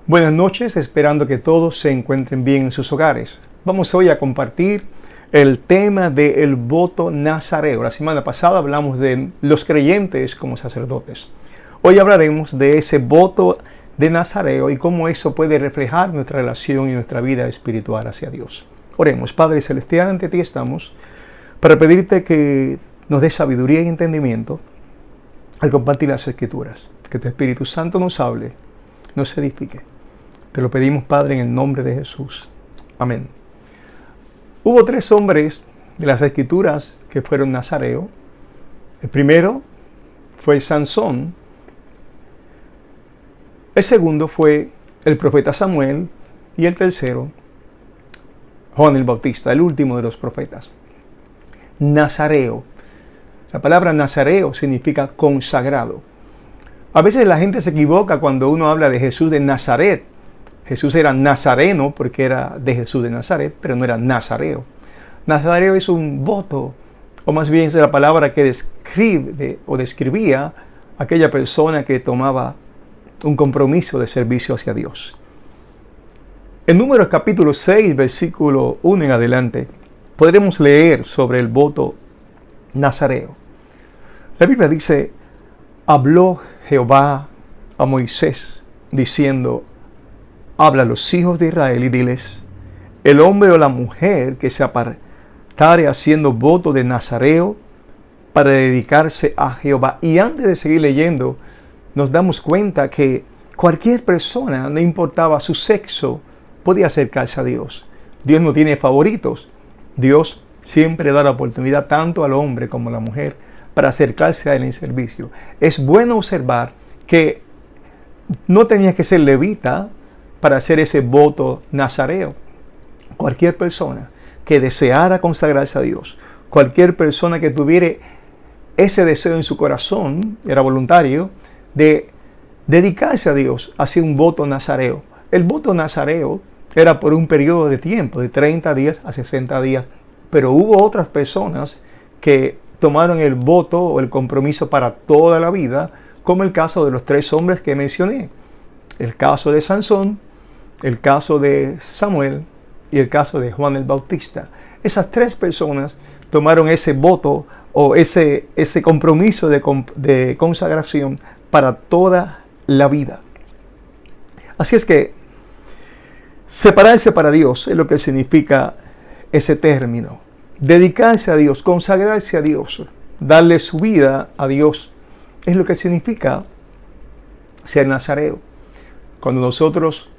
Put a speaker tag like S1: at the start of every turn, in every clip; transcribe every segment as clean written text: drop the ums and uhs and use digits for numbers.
S1: Buenas noches, esperando que todos se encuentren bien en sus hogares. Vamos hoy a compartir el tema del voto nazareo. La semana pasada hablamos de los creyentes como sacerdotes. Hoy hablaremos de ese voto de nazareo y cómo eso puede reflejar nuestra relación y nuestra vida espiritual hacia Dios. Oremos. Padre Celestial, ante ti estamos para pedirte que nos dé sabiduría y entendimiento al compartir las Escrituras. Que tu Espíritu Santo nos hable, nos edifique. Te lo pedimos, Padre, en el nombre de Jesús. Amén. Hubo 3 hombres de las Escrituras que fueron nazareos. El primero fue Sansón. El segundo fue el profeta Samuel. Y el tercero, Juan el Bautista, el último de los profetas. Nazareo. La palabra nazareo significa consagrado. A veces la gente se equivoca cuando uno habla de Jesús de Nazaret. Jesús era nazareno porque era de Jesús de Nazaret, pero no era nazareo. Nazareo es un voto, o más bien es la palabra que describe o describía aquella persona que tomaba un compromiso de servicio hacia Dios. En Números capítulo 6, versículo 1 en adelante, podremos leer sobre el voto nazareo. La Biblia dice: habló Jehová a Moisés diciendo: habla a los hijos de Israel y diles: el hombre o la mujer que se apartare haciendo voto de nazareo para dedicarse a Jehová. Y antes de seguir leyendo, nos damos cuenta que cualquier persona, no importaba su sexo, podía acercarse a Dios. Dios no tiene favoritos. Dios siempre da la oportunidad tanto al hombre como a la mujer para acercarse a Él en servicio. Es bueno observar que no tenías que ser levita para hacer ese voto nazareo. Cualquier persona que deseara consagrarse a Dios, cualquier persona que tuviera ese deseo en su corazón, era voluntario, de dedicarse a Dios, hacía un voto nazareo. El voto nazareo era por un periodo de tiempo, de 30 días a 60 días, pero hubo otras personas que tomaron el voto o el compromiso para toda la vida, como el caso de los 3 hombres que mencioné. El caso de Sansón, el caso de Samuel y el caso de Juan el Bautista. Esas 3 personas tomaron ese voto o ese compromiso de consagración para toda la vida. Así es que separarse para Dios es lo que significa ese término. Dedicarse a Dios, consagrarse a Dios, darle su vida a Dios, es lo que significa ser nazareo. Cuando nosotros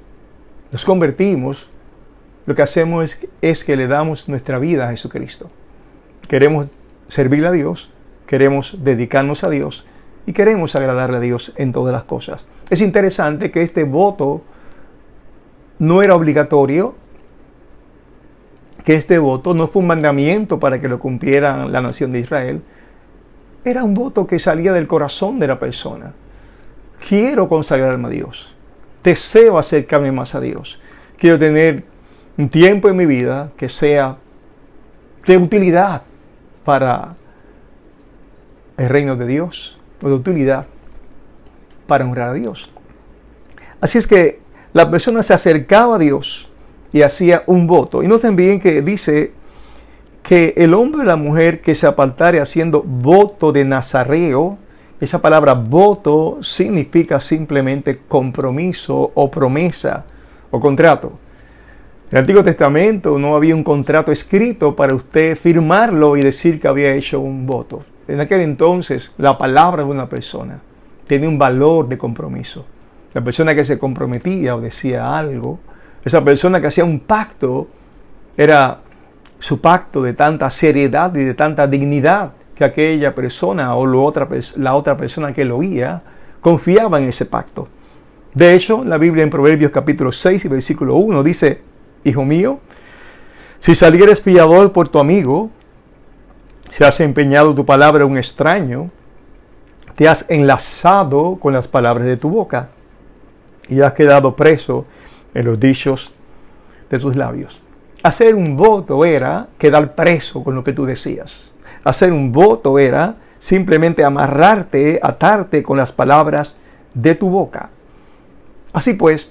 S1: nos convertimos, lo que hacemos es que le damos nuestra vida a Jesucristo. Queremos servirle a Dios, queremos dedicarnos a Dios y queremos agradarle a Dios en todas las cosas. Es interesante que este voto no era obligatorio, que este voto no fue un mandamiento para que lo cumpliera la nación de Israel. Era un voto que salía del corazón de la persona. Quiero consagrarme a Dios. Deseo acercarme más a Dios. Quiero tener un tiempo en mi vida que sea de utilidad para el reino de Dios, o de utilidad para honrar a Dios. Así es que la persona se acercaba a Dios y hacía un voto. Y noten bien que dice que el hombre o la mujer que se apartare haciendo voto de nazareo, esa palabra voto significa simplemente compromiso o promesa o contrato. En el Antiguo Testamento no había un contrato escrito para usted firmarlo y decir que había hecho un voto. En aquel entonces la palabra de una persona tenía un valor de compromiso. La persona que se comprometía o decía algo, esa persona que hacía un pacto, era su pacto de tanta seriedad y de tanta dignidad que aquella persona o la otra persona que lo oía confiaba en ese pacto. De hecho, la Biblia en Proverbios capítulo 6 y versículo 1 dice: hijo mío, si salieres fiador por tu amigo, si has empeñado tu palabra a un extraño, te has enlazado con las palabras de tu boca y has quedado preso en los dichos de tus labios. Hacer un voto era quedar preso con lo que tú decías. Hacer un voto era simplemente amarrarte, atarte con las palabras de tu boca. Así pues,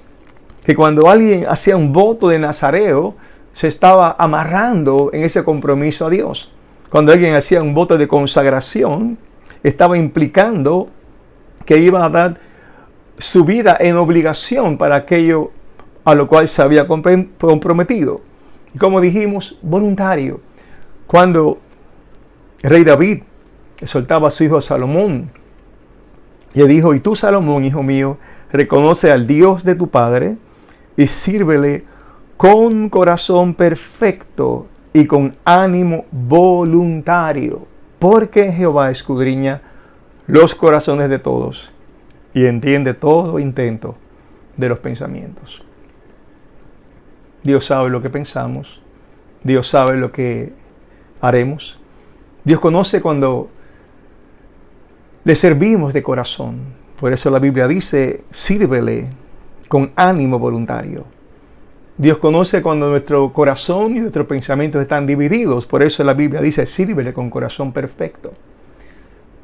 S1: que cuando alguien hacía un voto de nazareo, se estaba amarrando en ese compromiso a Dios. Cuando alguien hacía un voto de consagración, estaba implicando que iba a dar su vida en obligación para aquello a lo cual se había comprometido. Y como dijimos, voluntario. Cuando el rey David soltaba a su hijo Salomón, le dijo: y tú, Salomón, hijo mío, reconoce al Dios de tu padre y sírvele con corazón perfecto y con ánimo voluntario, porque Jehová escudriña los corazones de todos y entiende todo intento de los pensamientos. Dios sabe lo que pensamos, Dios sabe lo que haremos. Dios conoce cuando le servimos de corazón. Por eso la Biblia dice: sírvele con ánimo voluntario. Dios conoce cuando nuestro corazón y nuestros pensamientos están divididos. Por eso la Biblia dice: sírvele con corazón perfecto.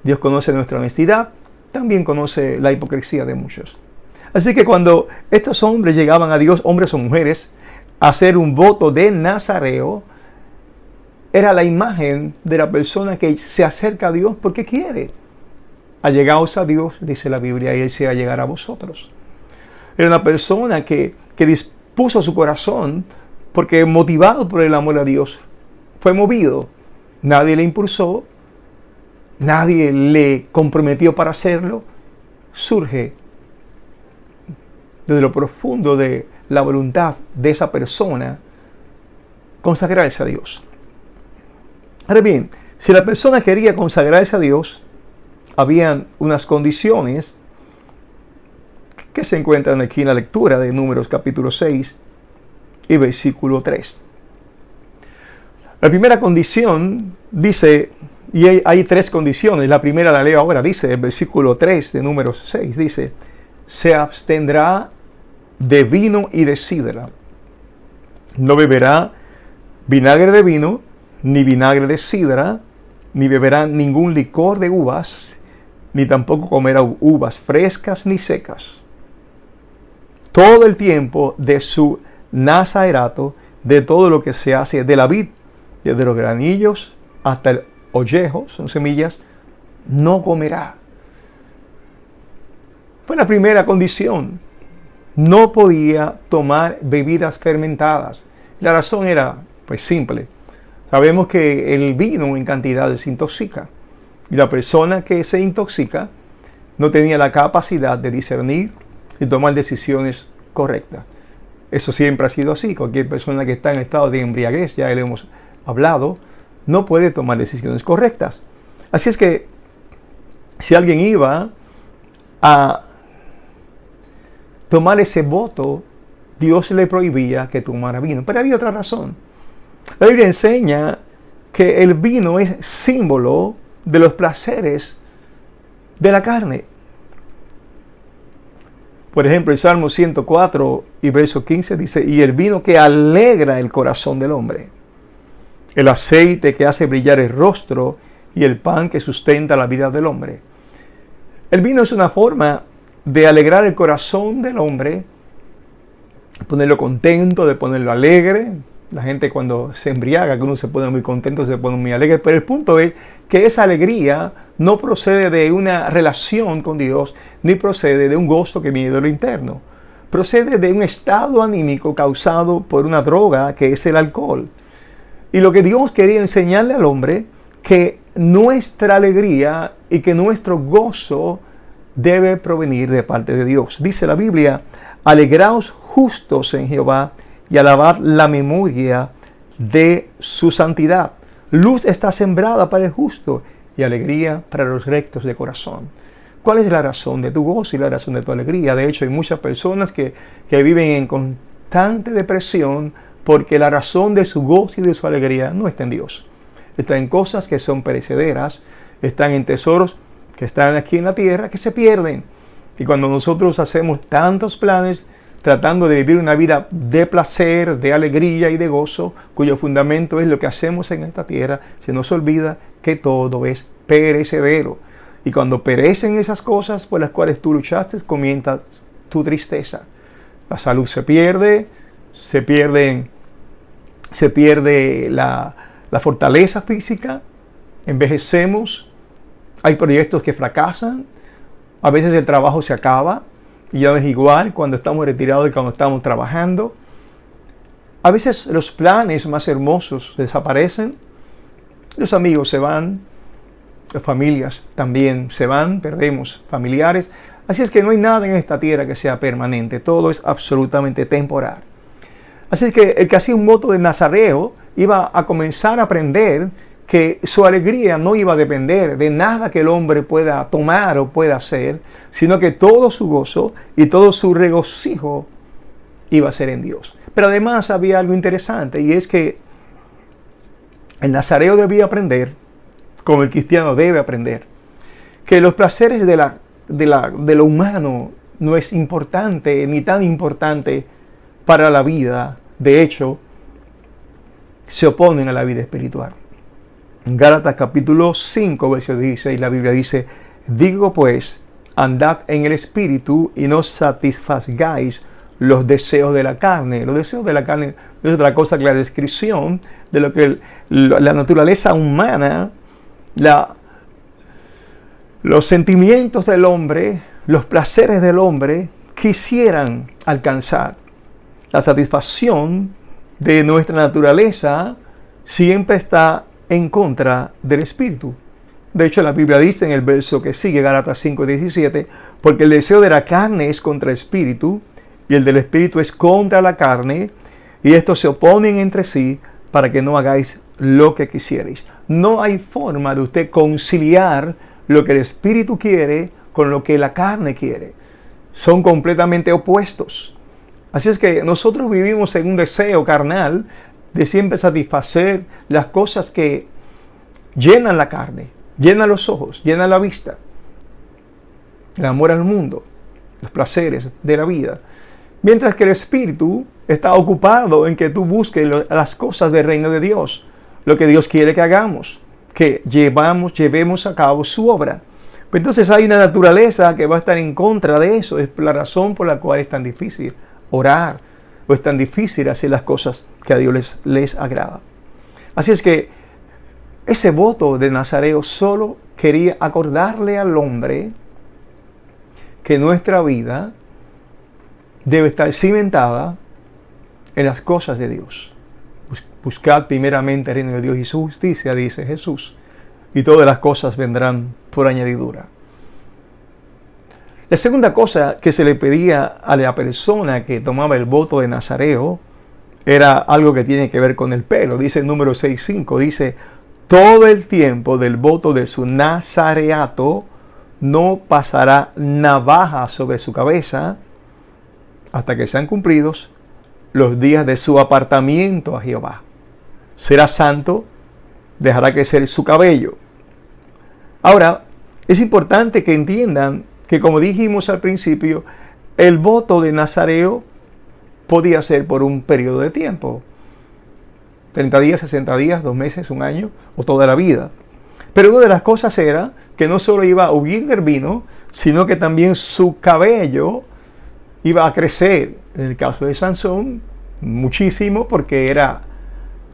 S1: Dios conoce nuestra honestidad, también conoce la hipocresía de muchos. Así que cuando estos hombres llegaban a Dios, hombres o mujeres, a hacer un voto de nazareo, era la imagen de la persona que se acerca a Dios porque quiere. Allegaos a Dios, dice la Biblia, y Él se allegará a vosotros. Era una persona que dispuso su corazón porque, motivado por el amor a Dios, fue movido. Nadie le impulsó, nadie le comprometió para hacerlo. Surge desde lo profundo de la voluntad de esa persona consagrarse a Dios. Ahora bien, si la persona quería consagrarse a Dios, habían unas condiciones que se encuentran aquí en la lectura de Números capítulo 6 y versículo 3. La primera condición dice, y hay tres condiciones, la primera la leo ahora, dice, el versículo 3 de Números 6, dice: se abstendrá de vino y de sidra, no beberá vinagre de vino, ni vinagre de sidra, ni beberá ningún licor de uvas, ni tampoco comerá uvas frescas ni secas. Todo el tiempo de su nazarato, de todo lo que se hace de la vid, desde los granillos hasta el ollejo, son semillas, no comerá. Fue la primera condición. No podía tomar bebidas fermentadas. La razón era, pues, simple. Sabemos que el vino en cantidades intoxica. Y la persona que se intoxica no tenía la capacidad de discernir y tomar decisiones correctas. Eso siempre ha sido así. Cualquier persona que está en estado de embriaguez, ya le hemos hablado, no puede tomar decisiones correctas. Así es que si alguien iba a tomar ese voto, Dios le prohibía que tomara vino. Pero había otra razón. La Biblia enseña que el vino es símbolo de los placeres de la carne. Por ejemplo, el Salmo 104 y verso 15 dice: y el vino que alegra el corazón del hombre, el aceite que hace brillar el rostro y el pan que sustenta la vida del hombre. El vino es una forma de alegrar el corazón del hombre, ponerlo contento, de ponerlo alegre. La gente cuando se embriaga, que uno se pone muy contento, se pone muy alegre. Pero el punto es que esa alegría no procede de una relación con Dios, ni procede de un gozo que viene de lo interno. Procede de un estado anímico causado por una droga que es el alcohol. Y lo que Dios quería enseñarle al hombre, que nuestra alegría y que nuestro gozo debe provenir de parte de Dios. Dice la Biblia: alegraos justos en Jehová y alabad la memoria de su santidad. Luz está sembrada para el justo y alegría para los rectos de corazón. ¿Cuál es la razón de tu gozo y la razón de tu alegría? De hecho, hay muchas personas que viven en constante depresión porque la razón de su gozo y de su alegría no está en Dios. Está en cosas que son perecederas, están en tesoros que están aquí en la tierra, que se pierden. Y cuando nosotros hacemos tantos planes tratando de vivir una vida de placer, de alegría y de gozo, cuyo fundamento es lo que hacemos en esta tierra, se nos olvida que todo es perecedero. Y cuando perecen esas cosas por las cuales tú luchaste, comienza tu tristeza. La salud se pierde, se pierde la fortaleza física, envejecemos, hay proyectos que fracasan, a veces el trabajo se acaba y ya no es igual cuando estamos retirados y cuando estamos trabajando. A veces los planes más hermosos desaparecen, los amigos se van, las familias también se van, perdemos familiares. Así es que no hay nada en esta tierra que sea permanente, todo es absolutamente temporal. Así es que el que hacía un voto de nazareo iba a comenzar a aprender que su alegría no iba a depender de nada que el hombre pueda tomar o pueda hacer, sino que todo su gozo y todo su regocijo iba a ser en Dios. Pero además había algo interesante, y es que el nazareo debía aprender, como el cristiano debe aprender, que los placeres de lo humano no es importante ni tan importante para la vida. De hecho, se oponen a la vida espiritual. En Gálatas capítulo 5, verso 16, la Biblia dice: digo pues, andad en el espíritu y no satisfagáis los deseos de la carne. Los deseos de la carne no es otra cosa que la descripción de lo que la naturaleza humana, los sentimientos del hombre, los placeres del hombre quisieran alcanzar. La satisfacción de nuestra naturaleza siempre está en contra del espíritu. De hecho, la Biblia dice en el verso que sigue, Gálatas 5:17, porque el deseo de la carne es contra el espíritu y el del espíritu es contra la carne, y estos se oponen entre sí para que no hagáis lo que quisierais. No hay forma de usted conciliar lo que el espíritu quiere con lo que la carne quiere. Son completamente opuestos. Así es que nosotros vivimos en un deseo carnal de siempre satisfacer las cosas que llenan la carne, llenan los ojos, llenan la vista. El amor al mundo, los placeres de la vida. Mientras que el espíritu está ocupado en que tú busques las cosas del reino de Dios, lo que Dios quiere que hagamos, que llevemos a cabo su obra. Entonces hay una naturaleza que va a estar en contra de eso. Es la razón por la cual es tan difícil orar, o es tan difícil hacer las cosas que a Dios les agrada. Así es que ese voto de nazareo solo quería acordarle al hombre que nuestra vida debe estar cimentada en las cosas de Dios. Buscad primeramente el reino de Dios y su justicia, dice Jesús, y todas las cosas vendrán por añadidura. La segunda cosa que se le pedía a la persona que tomaba el voto de nazareo era algo que tiene que ver con el pelo. Dice el número 6:5, dice: todo el tiempo del voto de su nazareato no pasará navaja sobre su cabeza hasta que sean cumplidos los días de su apartamiento a Jehová. Será santo, dejará crecer su cabello. Ahora, es importante que entiendan que, como dijimos al principio, el voto de nazareo podía ser por un periodo de tiempo. 30 días, 60 días, 2 meses, 1 año o toda la vida. Pero una de las cosas era que no solo iba a huir del vino, sino que también su cabello iba a crecer. En el caso de Sansón, muchísimo, porque era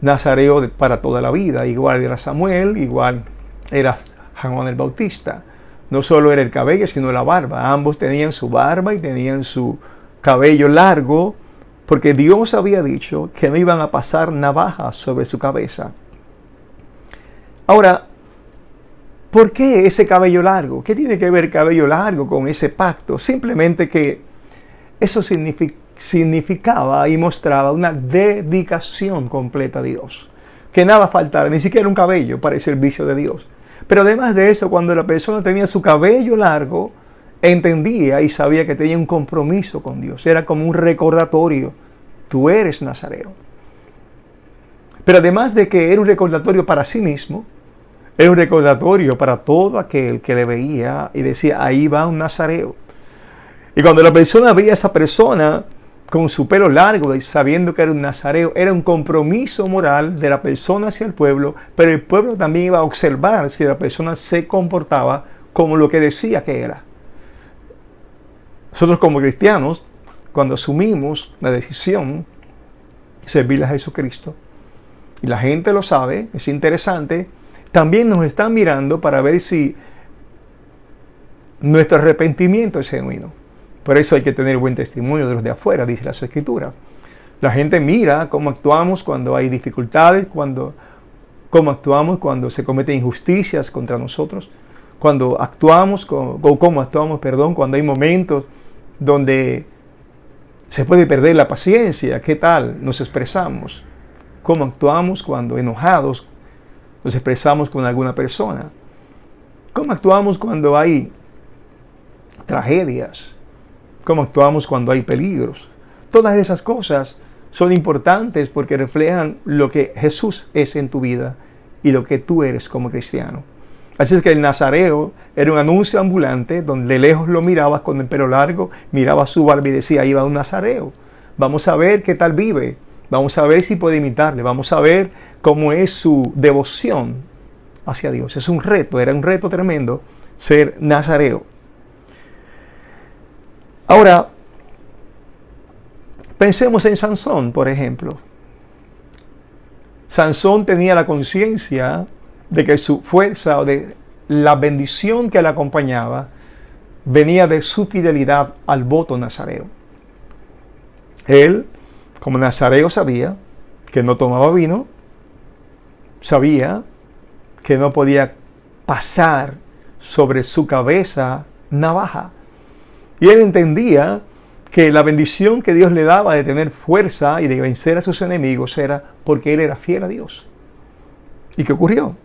S1: nazareo para toda la vida. Igual era Samuel, igual era Juan el Bautista. No solo era el cabello, sino la barba. Ambos tenían su barba y tenían su cabello largo, porque Dios había dicho que no iban a pasar navajas sobre su cabeza. Ahora, ¿por qué ese cabello largo? ¿Qué tiene que ver el cabello largo con ese pacto? Simplemente que eso significaba y mostraba una dedicación completa a Dios. Que nada faltara, ni siquiera un cabello para el servicio de Dios. Pero además de eso, cuando la persona tenía su cabello largo, entendía y sabía que tenía un compromiso con Dios. Era como un recordatorio: tú eres nazareo. Pero además de que era un recordatorio para sí mismo, era un recordatorio para todo aquel que le veía y decía: ahí va un nazareo. Y cuando la persona veía a esa persona con su pelo largo y sabiendo que era un nazareo, era un compromiso moral de la persona hacia el pueblo, pero el pueblo también iba a observar si la persona se comportaba como lo que decía que era. Nosotros como cristianos, cuando asumimos la decisión de servirle a Jesucristo, y la gente lo sabe, es interesante, también nos están mirando para ver si nuestro arrepentimiento es genuino. Por eso hay que tener buen testimonio de los de afuera, dice las Escrituras. La gente mira cómo actuamos cuando hay dificultades, cómo actuamos cuando se cometen injusticias contra nosotros, cuando actuamos, cuando hay momentos donde se puede perder la paciencia, qué tal nos expresamos, cómo actuamos cuando enojados nos expresamos con alguna persona, cómo actuamos cuando hay tragedias, cómo actuamos cuando hay peligros. Todas esas cosas son importantes porque reflejan lo que Jesús es en tu vida y lo que tú eres como cristiano. Así es que el nazareo era un anuncio ambulante donde de lejos lo mirabas con el pelo largo, mirabas su barba y decía, ahí va un nazareo. Vamos a ver qué tal vive, vamos a ver si puede imitarle, vamos a ver cómo es su devoción hacia Dios. Es un reto, era un reto tremendo ser nazareo. Ahora, pensemos en Sansón, por ejemplo. Sansón tenía la conciencia de que su fuerza o de la bendición que le acompañaba venía de su fidelidad al voto nazareo. Él, como nazareo, sabía que no tomaba vino, sabía que no podía pasar sobre su cabeza navaja. Y él entendía que la bendición que Dios le daba de tener fuerza y de vencer a sus enemigos era porque él era fiel a Dios. ¿Y qué ocurrió?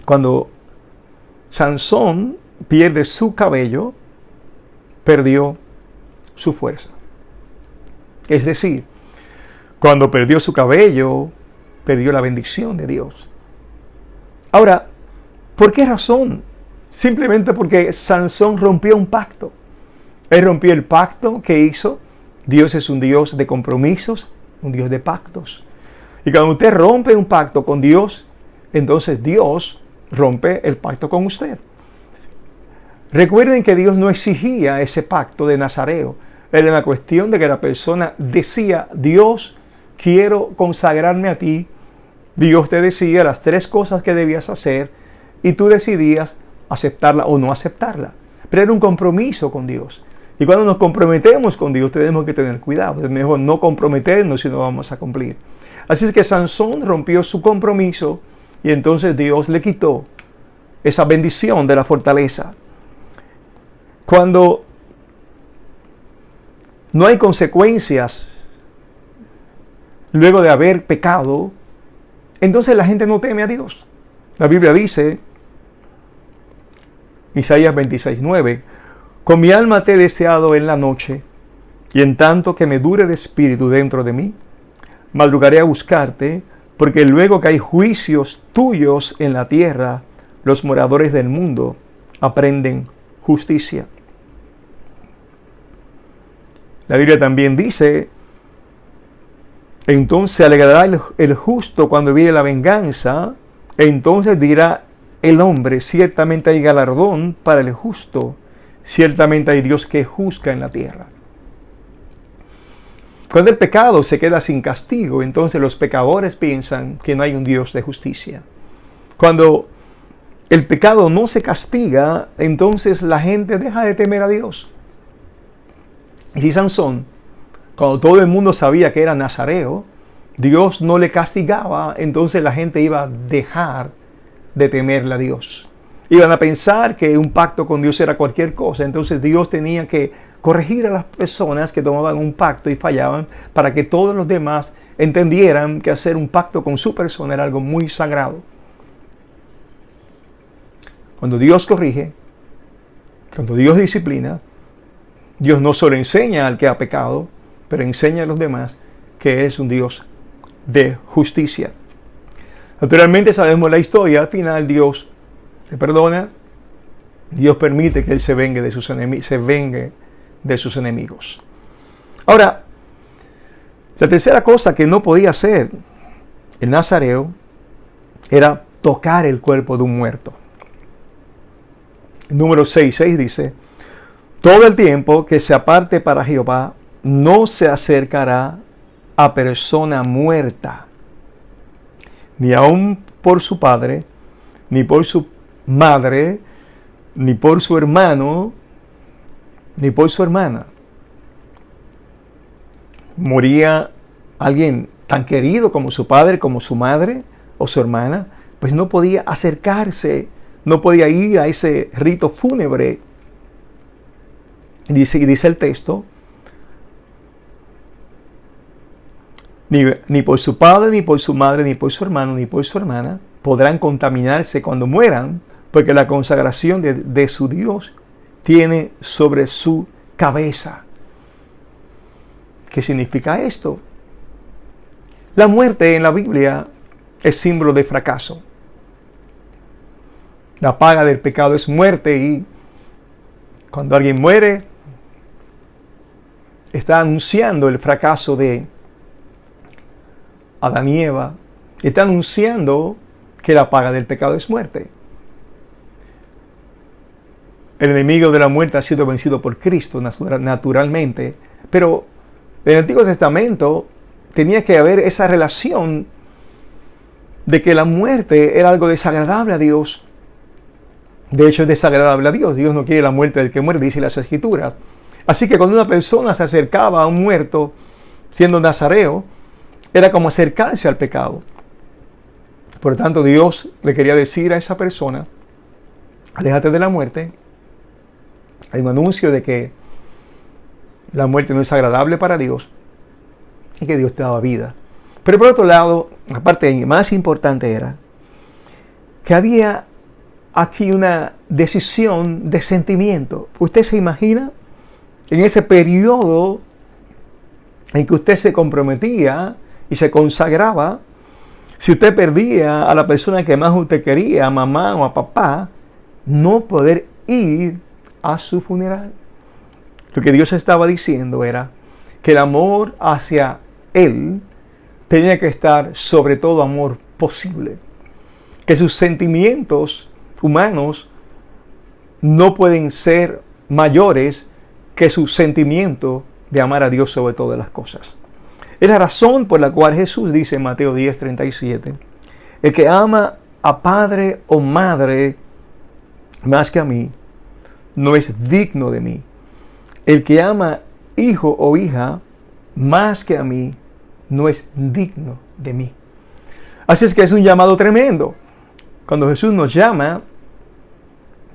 S1: Cuando Sansón pierde su cabello, perdió su fuerza. Es decir, cuando perdió su cabello, perdió la bendición de Dios. Ahora, ¿por qué razón? Simplemente porque Sansón rompió un pacto. Él rompió el pacto que hizo. Dios es un Dios de compromisos, un Dios de pactos. Y cuando usted rompe un pacto con Dios, entonces Dios rompe el pacto con usted. Recuerden que Dios no exigía ese pacto de nazareo. Era una cuestión de que la persona decía, Dios, quiero consagrarme a ti. Dios te decía las 3 cosas que debías hacer y tú decidías aceptarla o no aceptarla. Pero era un compromiso con Dios. Y cuando nos comprometemos con Dios tenemos que tener cuidado. Es mejor no comprometernos si no vamos a cumplir. Así es que Sansón rompió su compromiso y entonces Dios le quitó esa bendición de la fortaleza. Cuando no hay consecuencias luego de haber pecado, entonces la gente no teme a Dios. La Biblia dice, Isaías 26:9, con mi alma te he deseado en la noche, y en tanto que me dure el espíritu dentro de mí, madrugaré a buscarte, porque luego que hay juicios tuyos en la tierra, los moradores del mundo aprenden justicia. La Biblia también dice, entonces se alegrará el justo cuando viene la venganza, entonces dirá el hombre, ciertamente hay galardón para el justo, ciertamente hay Dios que juzga en la tierra. Cuando el pecado se queda sin castigo, entonces los pecadores piensan que no hay un Dios de justicia. Cuando el pecado no se castiga, entonces la gente deja de temer a Dios. Y si Sansón, cuando todo el mundo sabía que era nazareo, Dios no le castigaba, entonces la gente iba a dejar de temerle a Dios. Iban a pensar que un pacto con Dios era cualquier cosa, entonces Dios tenía que corregir a las personas que tomaban un pacto y fallaban para que todos los demás entendieran que hacer un pacto con su persona era algo muy sagrado. Cuando Dios corrige, cuando Dios disciplina, Dios no solo enseña al que ha pecado, pero enseña a los demás que es un Dios de justicia. Naturalmente sabemos la historia, al final Dios te perdona, Dios permite que Él se vengue de sus enemigos. Ahora, la tercera cosa que no podía hacer el nazareo era tocar el cuerpo de un muerto. El número 6:6 dice, Todo el tiempo que se aparte para Jehová, no se acercará a persona muerta, ni aun por su padre, ni por su madre, ni por su hermano, ni por su hermana. Moría alguien tan querido como su padre, como su madre o su hermana, pues no podía acercarse, no podía ir a ese rito fúnebre. Dice el texto, ni por su padre, ni por su madre, ni por su hermano, ni por su hermana podrán contaminarse cuando mueran, porque la consagración de su Dios tiene sobre su cabeza. ¿Qué significa esto? La muerte en la Biblia es símbolo de fracaso. La paga del pecado es muerte, y cuando alguien muere, está anunciando el fracaso de Adán y Eva. Está anunciando que la paga del pecado es muerte. El enemigo de la muerte ha sido vencido por Cristo naturalmente, pero en el Antiguo Testamento tenía que haber esa relación de que la muerte era algo desagradable a Dios. De hecho, es desagradable a Dios. Dios no quiere la muerte del que muere, dice las Escrituras. Así que cuando una persona se acercaba a un muerto, siendo nazareo, era como acercarse al pecado. Por lo tanto, Dios le quería decir a esa persona, aléjate de la muerte. Hay un anuncio de que la muerte no es agradable para Dios y que Dios te daba vida. Pero por otro lado, la parte más importante era que había aquí una decisión de sentimiento. ¿Usted se imagina en ese periodo en que usted se comprometía y se consagraba? Si usted perdía a la persona que más usted quería, a mamá o a papá, no poder ir a su funeral. Lo que Dios estaba diciendo era que el amor hacia Él tenía que estar sobre todo amor posible. Que sus sentimientos humanos no pueden ser mayores que su sentimiento de amar a Dios sobre todas las cosas. Es la razón por la cual Jesús dice en Mateo 10:37, el que ama a padre o madre más que a mí, no es digno de mí. El que ama hijo o hija más que a mí, no es digno de mí. Así es que es un llamado tremendo. Cuando Jesús nos llama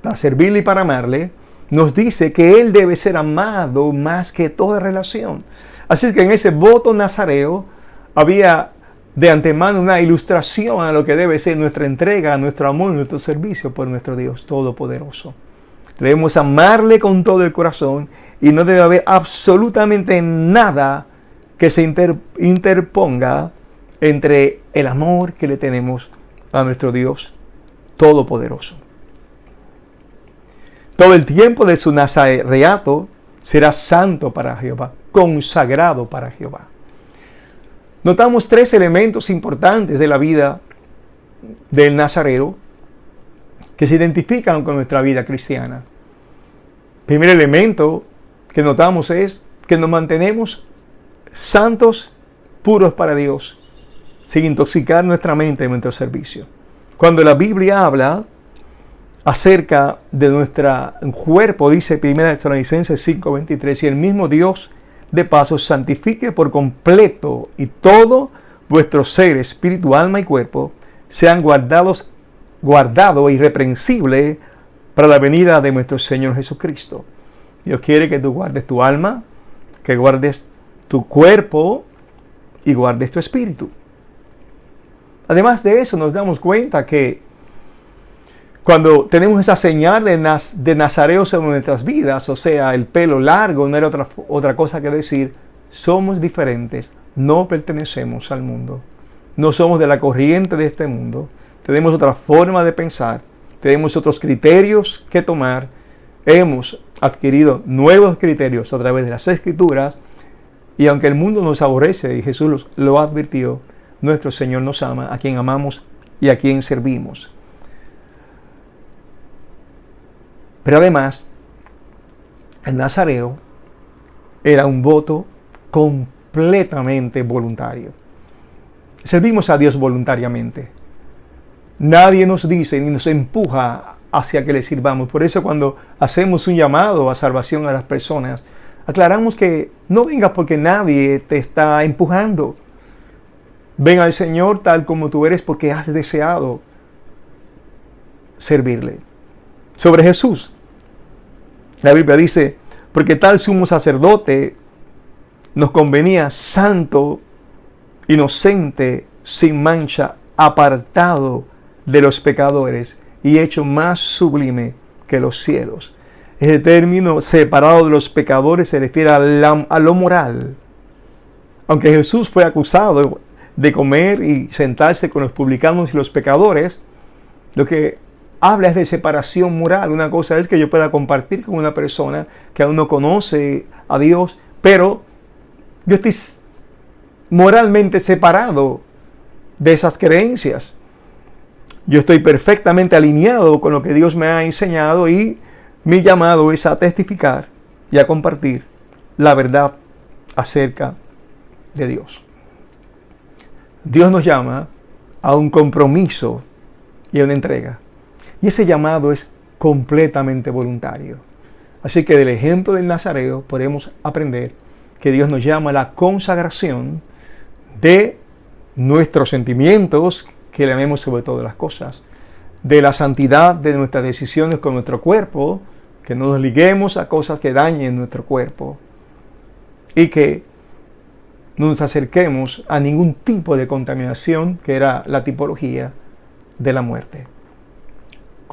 S1: para servirle y para amarle, nos dice que Él debe ser amado más que toda relación. Así es que en ese voto nazareo había de antemano una ilustración a lo que debe ser nuestra entrega, nuestro amor, nuestro servicio por nuestro Dios Todopoderoso. Debemos amarle con todo el corazón y no debe haber absolutamente nada que se interponga entre el amor que le tenemos a nuestro Dios Todopoderoso. Todo el tiempo de su nazareato será santo para Jehová, consagrado para Jehová. Notamos tres elementos importantes de la vida del nazareo que se identifican con nuestra vida cristiana. El primer elemento que notamos es que nos mantenemos santos, puros para Dios, sin intoxicar nuestra mente en nuestro servicio. Cuando la Biblia habla acerca de nuestro cuerpo, dice 1 Tesalonicenses 5:23, y el mismo Dios de paso santifique por completo y todo vuestro ser, espíritu, alma y cuerpo sean guardado irreprensible para la venida de nuestro Señor Jesucristo. Dios quiere que tú guardes tu alma, que guardes tu cuerpo y guardes tu espíritu. Además de eso, nos damos cuenta que cuando tenemos esa señal de nazareo sobre nuestras vidas, o sea, el pelo largo, no era otra cosa que decir, somos diferentes, no pertenecemos al mundo, no somos de la corriente de este mundo, tenemos otra forma de pensar, tenemos otros criterios que tomar, hemos adquirido nuevos criterios a través de las Escrituras, y aunque el mundo nos aborrece, y Jesús lo advirtió, nuestro Señor nos ama, a quien amamos y a quien servimos. Pero además, El nazareo era un voto completamente voluntario. Servimos a Dios voluntariamente. Nadie nos dice ni nos empuja hacia que le sirvamos. Por eso cuando hacemos un llamado a salvación a las personas, aclaramos que no vengas porque nadie te está empujando. Ven al Señor tal como tú eres porque has deseado servirle. Sobre Jesús, la Biblia dice, porque tal sumo sacerdote nos convenía santo, inocente, sin mancha, apartado de los pecadores y hecho más sublime que los cielos. Ese término separado de los pecadores se refiere a lo moral. Aunque Jesús fue acusado de comer y sentarse con los publicanos y los pecadores, lo que habla es de separación moral. Una cosa es que yo pueda compartir con una persona que aún no conoce a Dios, pero yo estoy moralmente separado de esas creencias. Yo estoy perfectamente alineado con lo que Dios me ha enseñado y mi llamado es a testificar y a compartir la verdad acerca de Dios. Dios nos llama a un compromiso y a una entrega. Y ese llamado es completamente voluntario. Así que del ejemplo del nazareo podemos aprender que Dios nos llama a la consagración de nuestros sentimientos, que le amemos sobre todas las cosas, de la santidad de nuestras decisiones con nuestro cuerpo, que no nos liguemos a cosas que dañen nuestro cuerpo y que no nos acerquemos a ningún tipo de contaminación que era la tipología de la muerte.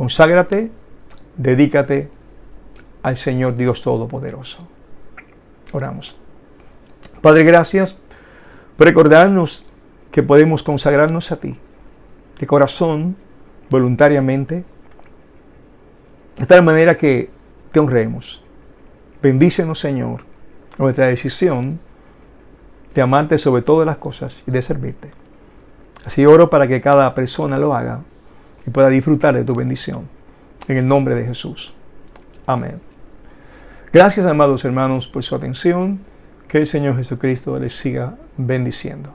S1: Conságrate, dedícate al Señor Dios Todopoderoso. Oramos. Padre, gracias por recordarnos que podemos consagrarnos a ti, de corazón, voluntariamente, de tal manera que te honremos. Bendícenos, Señor, nuestra decisión de amarte sobre todas las cosas y de servirte. Así oro para que cada persona lo haga y pueda disfrutar de tu bendición. En el nombre de Jesús. Amén. Gracias, amados hermanos, por su atención. Que el Señor Jesucristo les siga bendiciendo.